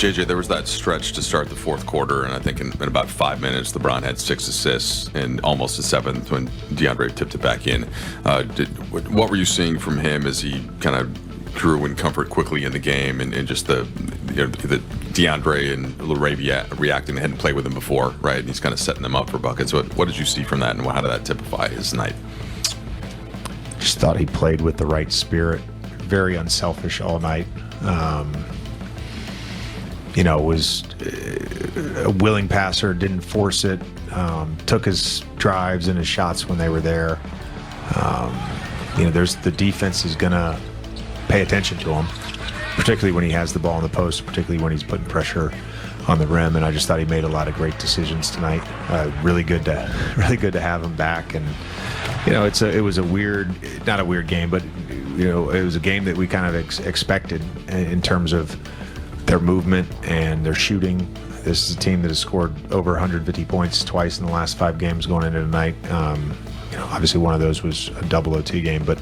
JJ, there was that stretch to start the fourth quarter, and I think in about 5 minutes, LeBron had 6 assists and almost a seventh when DeAndre tipped it back in. What were you seeing from him as he kind of grew in comfort quickly in the game, and just the DeAndre and LeRae reacting? They hadn't played with him before, right? And he's kind of setting them up for buckets. What did you see from that, and how did that typify his night? Just thought he played with the right spirit, very unselfish all night. Was a willing passer, didn't force it, took his drives and his shots when they were there. There's the defense is going to pay attention to him, particularly when he has the ball in the post, particularly when he's putting pressure on the rim. And I just thought he made a lot of great decisions tonight. Really good to have him back. And it was a weird, not a weird game, but it was a game that we kind of expected in terms of their movement and their shooting. This is a team that has scored over 150 points twice in the last 5 games going into tonight. Obviously one of those was a double OT game, but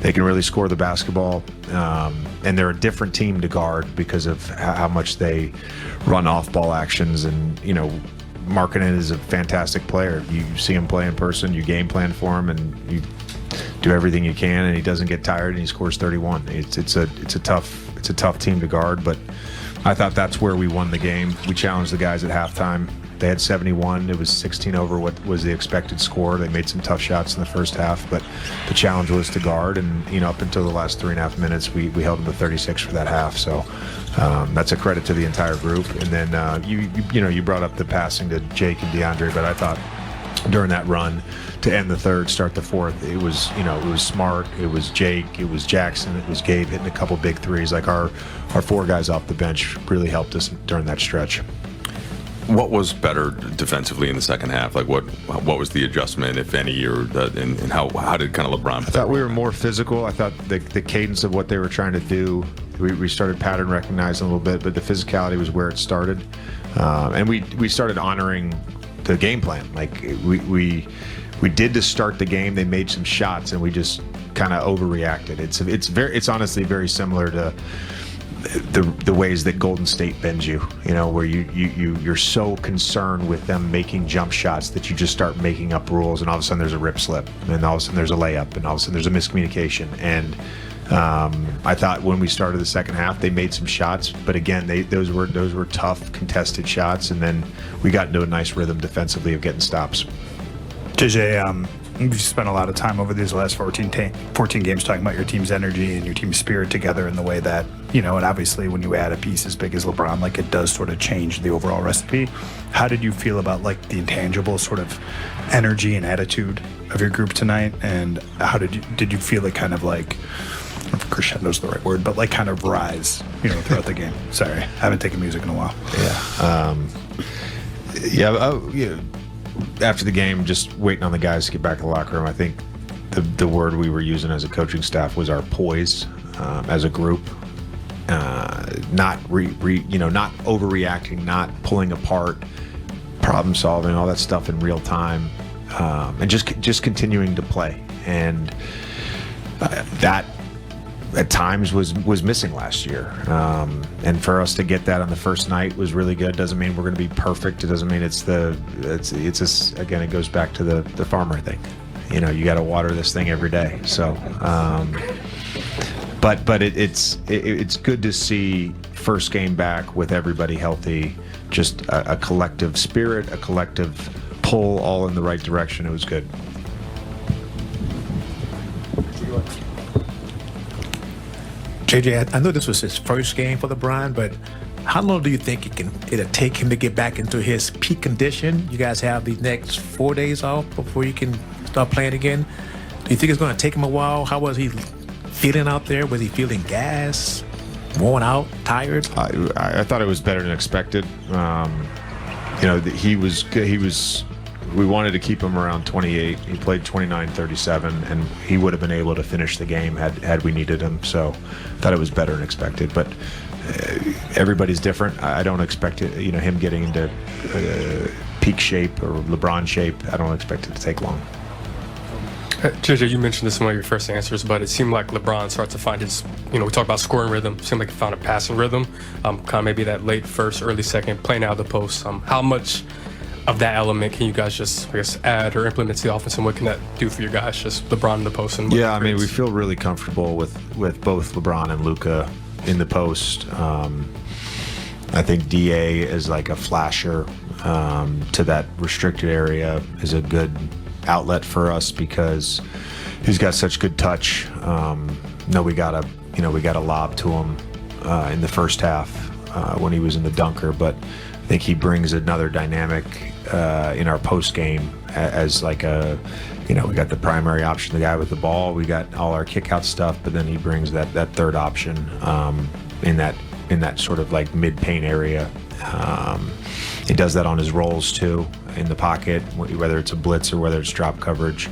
they can really score the basketball. And they're a different team to guard because of how much they run off-ball actions. And, Markkanen is a fantastic player. You see him play in person, you game plan for him, and you do everything you can, and he doesn't get tired, and he scores 31. It's a tough team to guard, but I thought that's where we won the game. We challenged the guys at halftime. They had 71. It was 16 over what was the expected score. They made some tough shots in the first half, but the challenge was to guard. And up until the last 3.5 minutes, we held them to 36 for that half. So that's a credit to the entire group. And then you brought up the passing to Jake and DeAndre, but I thought during that run to end the third, start the fourth, it was Smart, it was Jake, it was Jackson, it was Gabe hitting a couple big threes. Like our 4 guys off the bench really helped us during that stretch. What was better defensively in the second half? Like what was the adjustment, if any, and how did kind of LeBron? I thought we were more physical. I thought the cadence of what they were trying to do, we started pattern recognizing a little bit, but the physicality was where it started, and we started honoring the game plan. Like we did to start the game. They made some shots, and we just kind of overreacted. It's honestly very similar to the ways that Golden State bends you, where you're so concerned with them making jump shots that you just start making up rules, and all of a sudden there's a rip slip, and all of a sudden there's a layup, and all of a sudden there's a miscommunication. And I thought when we started the second half, they made some shots, but again, those were tough contested shots, and then we got into a nice rhythm defensively of getting stops. JJ, you've spent a lot of time over these last 14 games talking about your team's energy and your team's spirit together in the way that, and obviously when you add a piece as big as LeBron, like it does sort of change the overall recipe. How did you feel about like the intangible sort of energy and attitude of your group tonight? And how did you feel it kind of like, I don't know if crescendo's the right word, but like kind of rise, throughout the game? Sorry, I haven't taken music in a while. After the game, just waiting on the guys to get back to the locker room. I think the word we were using as a coaching staff was our poise as a group. Not not overreacting, not pulling apart, problem solving, all that stuff in real time, and just continuing to play. And that at times was missing last year, and for us to get that on the first night was really good. Doesn't mean we're going to be perfect. It doesn't mean again, it goes back to the farmer thing. You got to water this thing every day. So, but it's good to see first game back with everybody healthy, just a collective spirit, a collective pull, all in the right direction. It was good. JJ, I know this was his first game for LeBron, but how long do you think it'll take him to get back into his peak condition? You guys have these next 4 days off before you can start playing again. Do you think it's going to take him a while? How was he feeling out there? Was he feeling gas, worn out, tired? I thought it was better than expected. He was good. We wanted to keep him around 28. He played 29, 37, and he would have been able to finish the game had we needed him. So I thought it was better than expected. But everybody's different. I don't expect it, him getting into peak shape or LeBron shape. I don't expect it to take long. JJ, you mentioned this in one of your first answers, but it seemed like LeBron started to find his, we talk about scoring rhythm, seemed like he found a passing rhythm, kind of maybe that late first, early second, playing out of the post. How much of that element can you guys just, I guess, add or implement to the offense, and what can that do for you guys, just LeBron in the post? And Yeah, I mean, we feel really comfortable with both LeBron and Luka in the post. I think DA is like a flasher to that restricted area is a good outlet for us because he's got such good touch. We got a lob to him in the first half when he was in the dunker, but I think he brings another dynamic in our post game as like a, we got the primary option, the guy with the ball, we got all our kick out stuff, but then he brings that third option in that sort of like mid paint area. He does that on his rolls too, in the pocket, whether it's a blitz or whether it's drop coverage.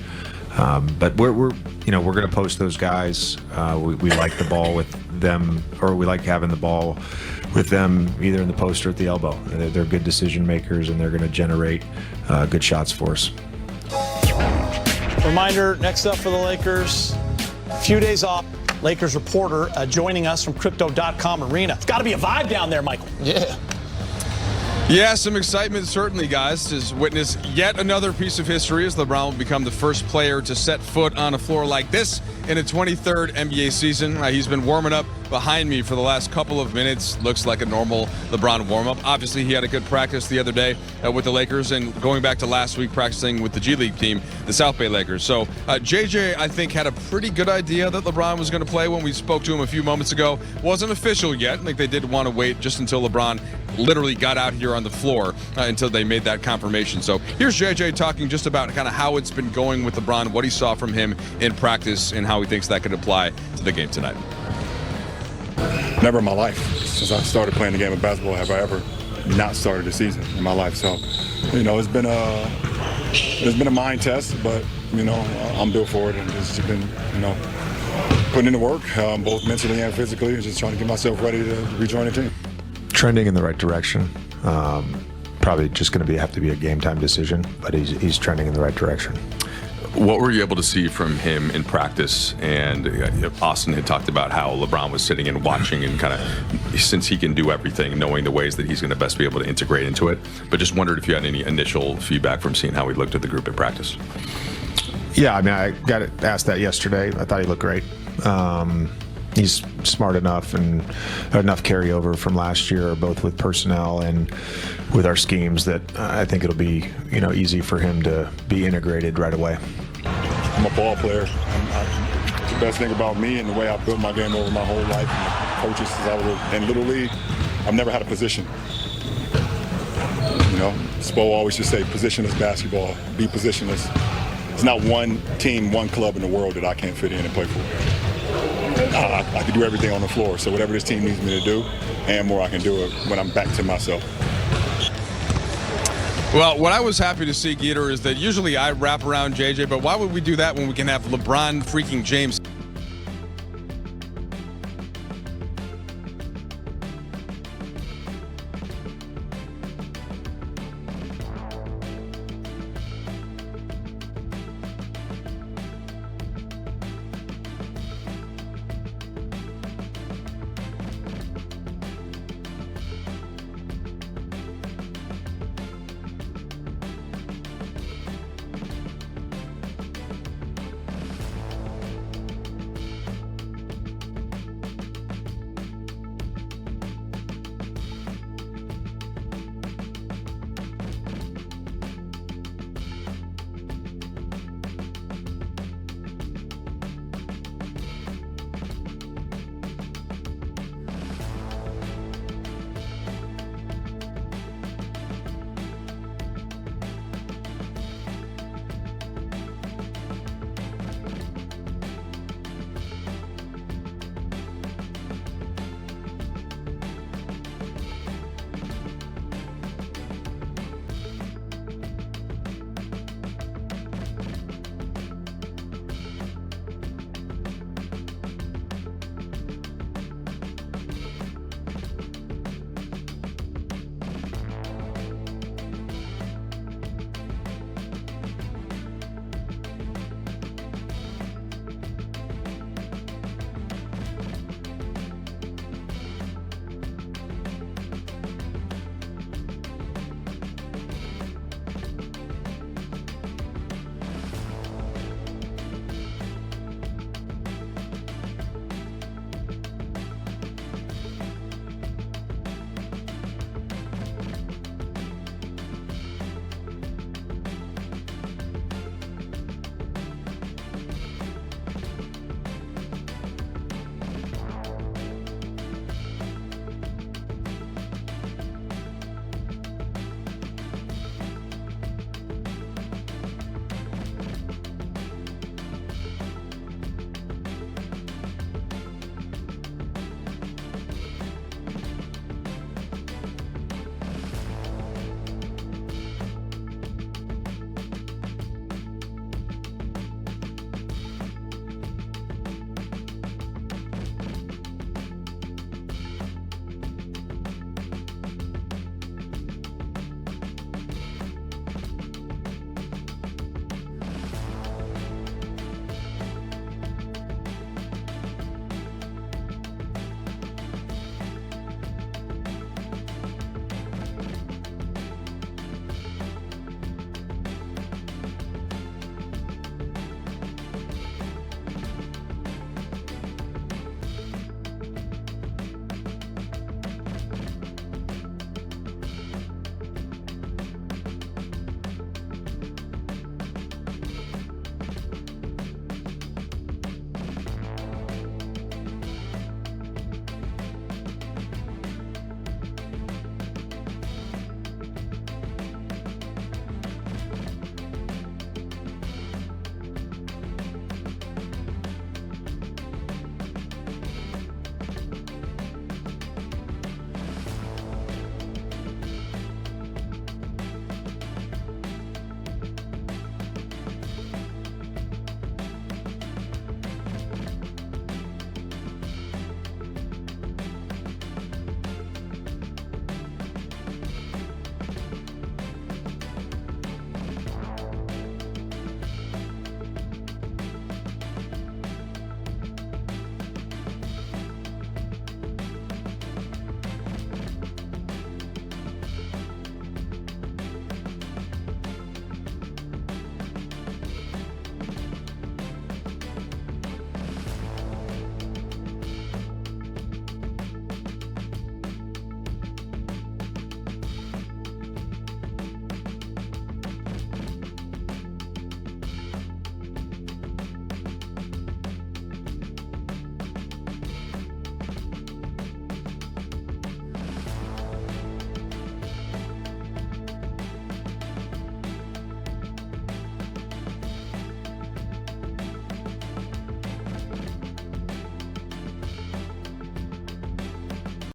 But we're going to post those guys. We like the ball with them, or we like having the ball with them either in the post or at the elbow. They're good decision makers, and they're going to generate good shots for us. Reminder, next up for the Lakers, a few days off. Lakers reporter joining us from Crypto.com Arena. It's got to be a vibe down there, Michael. Yeah, some excitement certainly, guys, to witness yet another piece of history as LeBron will become the first player to set foot on a floor like this in a 23rd NBA season. He's been warming up behind me for the last couple of minutes. Looks like a normal LeBron warm-up. Obviously, he had a good practice the other day with the Lakers, and going back to last week practicing with the G League team, the South Bay Lakers. So JJ, I think, had a pretty good idea that LeBron was going to play when we spoke to him a few moments ago. Wasn't official yet. I think they did want to wait just until LeBron literally got out here on the floor until they made that confirmation. So here's JJ talking just about kind of how it's been going with LeBron, what he saw from him in practice, and how he thinks that could apply to the game tonight. Never in my life, since I started playing the game of basketball, have I ever not started a season in my life. So, it's been a mind test, but I'm built for it, and just been, putting in the work, both mentally and physically, and just trying to get myself ready to rejoin the team. Trending in the right direction. Probably just going to have to be a game time decision, but he's trending in the right direction. What were you able to see from him in practice? And Austin had talked about how LeBron was sitting and watching, and kind of, since he can do everything, knowing the ways that he's going to best be able to integrate into it. But just wondered if you had any initial feedback from seeing how he looked at the group at practice. Yeah, I mean, I got asked that yesterday. I thought he looked great. He's smart enough and enough carryover from last year, both with personnel and with our schemes, that I think it'll be easy for him to be integrated right away. I'm a ball player. The best thing about me and the way I built my game over my whole life, and the coaches since I was in Little League, I've never had a position. Spo always just say, positionless basketball, be positionless. It's not one team, one club in the world that I can't fit in and play for. I can do everything on the floor, so whatever this team needs me to do and more, I can do it when I'm back to myself. Well, what I was happy to see, Geeter, is that usually I wrap around JJ, but why would we do that when we can have LeBron freaking James